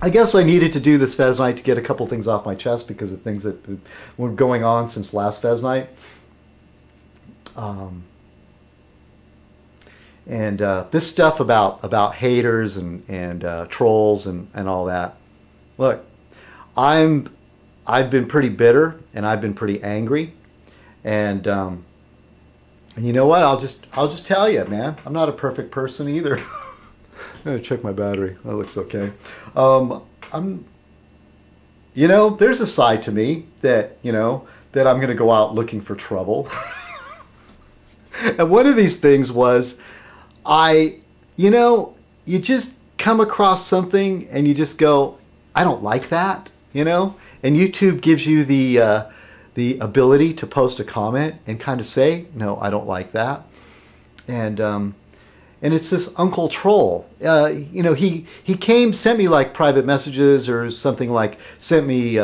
I guess I needed to do this Fez night to get a couple things off my chest because of things that were going on since last Fez night. And this stuff about haters and trolls and all that. Look, I've been pretty bitter and I've been pretty angry, and you know what? I'll just tell you, man. I'm not a perfect person either. I'm gonna check my battery. That looks okay. There's a side to me that that I'm gonna go out looking for trouble. And one of these things was, you just come across something and you just go, I don't like that, and YouTube gives you the ability to post a comment and kind of say, no, I don't like that. And it's this Uncle Troll. He sent me like private messages or something, like sent me,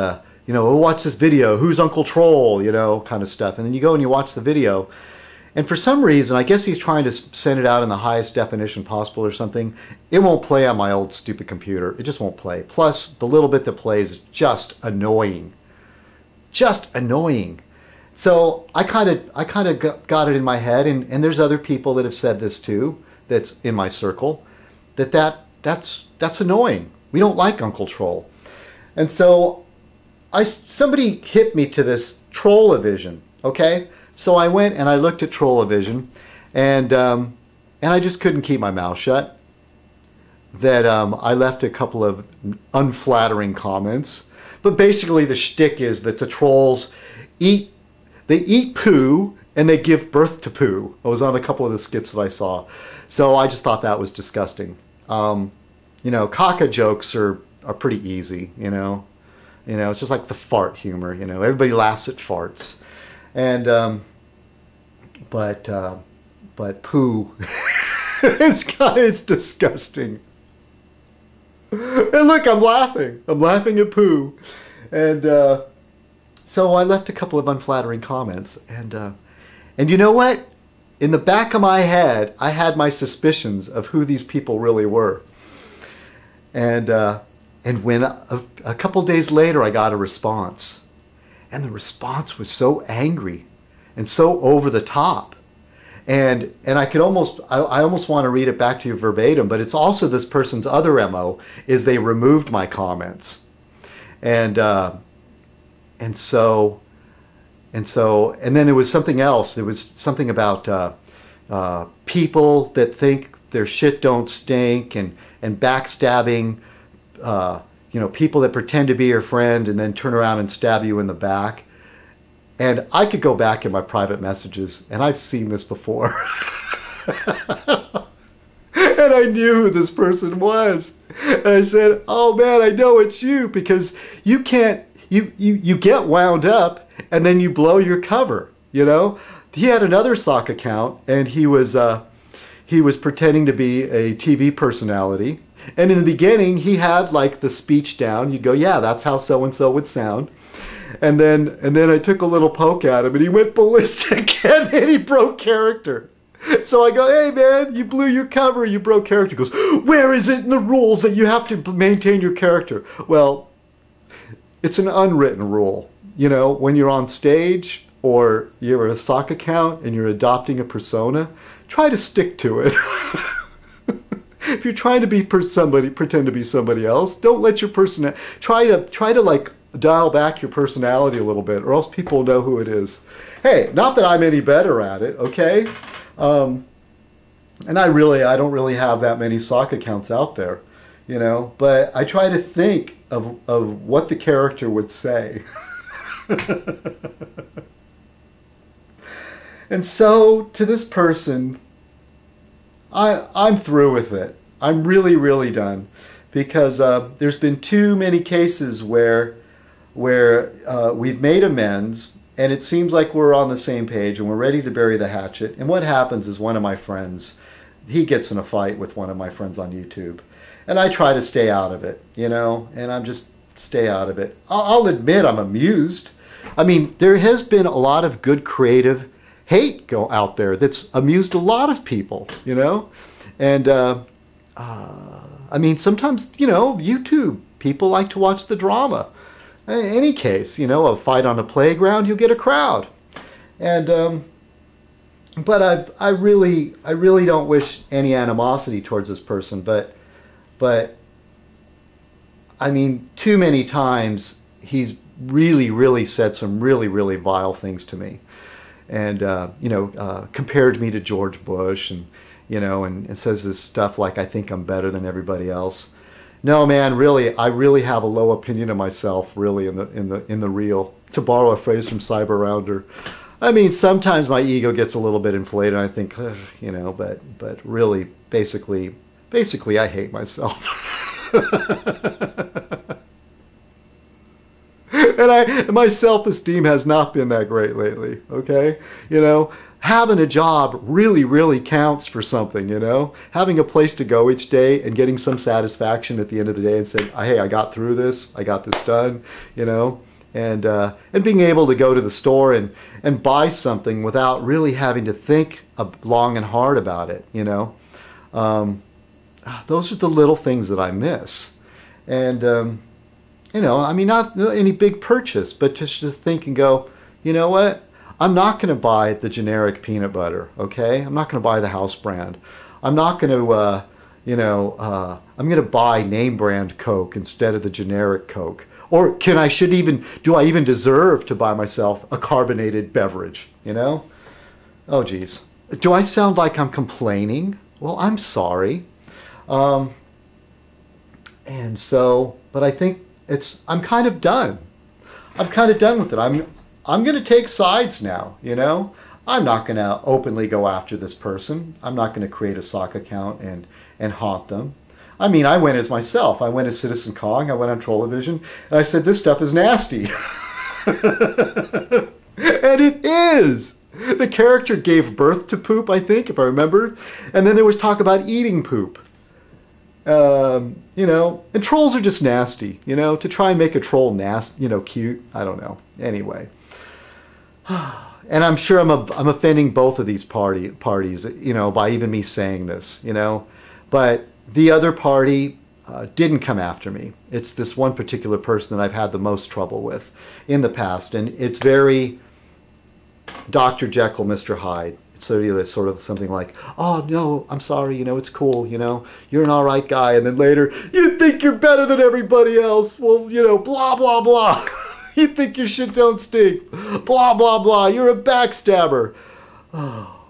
watch this video, who's Uncle Troll, kind of stuff. And then you go and you watch the video. And for some reason, I guess he's trying to send it out in the highest definition possible or something. It won't play on my old stupid computer. It just won't play. Plus, the little bit that plays is just annoying. Just annoying. So I kind of got it in my head, and there's other people that have said this too, that's in my circle, that's annoying. We don't like Uncle Troll. And so somebody hit me to this Troll-o-vision, okay? So I went and I looked at Troll-o-vision, and I just couldn't keep my mouth shut. That I left a couple of unflattering comments, but basically the shtick is that the trolls eat poo and they give birth to poo. I was on a couple of the skits that I saw, so I just thought that was disgusting. Caca jokes are pretty easy. It's just like the fart humor. Everybody laughs at farts. And but poo, it's disgusting. And look, I'm laughing at poo, and so I left a couple of unflattering comments, and you know what? In the back of my head, I had my suspicions of who these people really were, and when a couple days later I got a response. And the response was so angry and so over the top. And I almost want to read it back to you verbatim, but it's also this person's other MO is they removed my comments. And then there was something else. There was something about people that think their shit don't stink, and backstabbing, people that pretend to be your friend and then turn around and stab you in the back. And I could go back in my private messages, and I've seen this before. And I knew who this person was. And I said, oh man, I know it's you, because you get wound up and then you blow your cover, He had another sock account, and he was pretending to be a TV personality. And in the beginning, he had like the speech down. You'd go, yeah, that's how so-and-so would sound. And then I took a little poke at him, and he went ballistic, and he broke character. So I go, hey man, you blew your cover, you broke character. He goes, where is it in the rules that you have to maintain your character? Well, it's an unwritten rule. When you're on stage or you're a sock account and you're adopting a persona, try to stick to it. If you're trying to be pretend to be somebody else, don't let your try to like dial back your personality a little bit, or else people know who it is. Hey, not that I'm any better at it, okay? And I don't really have that many sock accounts out there, but I try to think of what the character would say. And so to this person, I'm through with it. I'm really, really done, because there's been too many cases where we've made amends, and it seems like we're on the same page and we're ready to bury the hatchet. And what happens is one of my friends, he gets in a fight with one of my friends on YouTube, and I try to stay out of it, and I'm just stay out of it. I'll admit I'm amused. I mean, there has been a lot of good creative hate go out there that's amused a lot of people, and I mean, sometimes, YouTube People like to watch the drama. In any case, you know, a fight on a playground, you'll get a crowd. And but I really don't wish any animosity towards this person. But I mean, too many times he's really said some really vile things to me, and you know, compared me to George Bush, and you know, and says this stuff like I think I'm better than everybody else. No, man, really, I really have a low opinion of myself, really, in the real. To borrow a phrase from Cyber Rounder, I mean, sometimes my ego gets a little bit inflated. I think, you know, but really, basically, I hate myself. And my self-esteem has not been that great lately. Okay, you know, having a job really counts for something. You know, having a place to go each day and getting some satisfaction at the end of the day and saying, hey, I got through this. I got this done. You know. And being able to go to the store and buy something without really having to think long and hard about it, you know. Those are the little things that I miss. And, you know, I mean, not any big purchase, but just to think and go, you know what? I'm not going to buy the generic peanut butter, okay? I'm not going to buy the house brand. I'm not going to, you know, I'm going to buy name brand Coke instead of the generic Coke. Or do I even deserve to buy myself a carbonated beverage, you know? Oh, geez. Do I sound like I'm complaining? Well, I'm sorry. And so, but I think I'm kind of done. I'm kind of done with it. I'm going to take sides now, you know? I'm not going to openly go after this person. I'm not going to create a sock account and haunt them. I mean, I went as myself. I went as citizenkong. I went on Trollovision, and I said, this stuff is nasty. And it is. The character gave birth to poop, I think, if I remember. And then there was talk about eating poop. You know, and trolls are just nasty, you know, to try and make a troll nasty, you know, cute. I don't know. Anyway. And I'm sure I'm offending both of these parties, you know, by even me saying this, you know. But the other party didn't come after me. It's this one particular person that I've had the most trouble with in the past. And it's very Dr. Jekyll, Mr. Hyde. It's sort of something like, oh, no, I'm sorry, you know, it's cool, you know, you're an all right guy. And then later, you think you're better than everybody else. Well, you know, blah, blah, blah. You think your shit don't stink. Blah, blah, blah. You're a backstabber. Oh.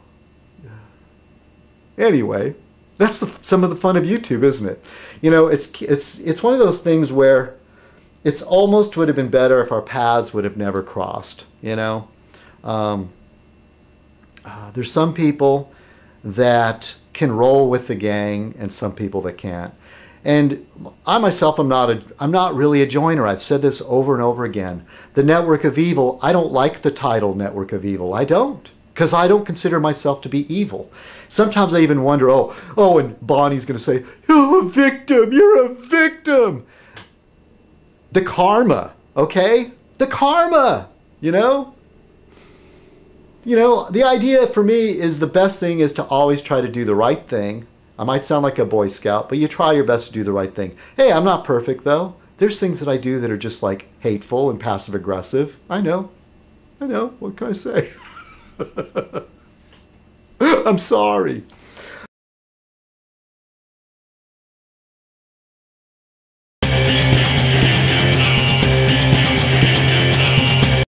Anyway. That's some of the fun of YouTube, isn't it? You know, it's one of those things where it's almost would have been better if our paths would have never crossed, you know? There's some people that can roll with the gang and some people that can't. And I myself, I'm not really a joiner. I've said this over and over again. The Network of Evil, I don't like the title Network of Evil. I don't. Because I don't consider myself to be evil. Sometimes I even wonder, and Bonnie's going to say, you're a victim, you're a victim. The karma, okay? The karma, you know? You know, the idea for me is the best thing is to always try to do the right thing. I might sound like a Boy Scout, but you try your best to do the right thing. Hey, I'm not perfect, though. There's things that I do that are just like hateful and passive aggressive. I know. What can I say? I'm sorry.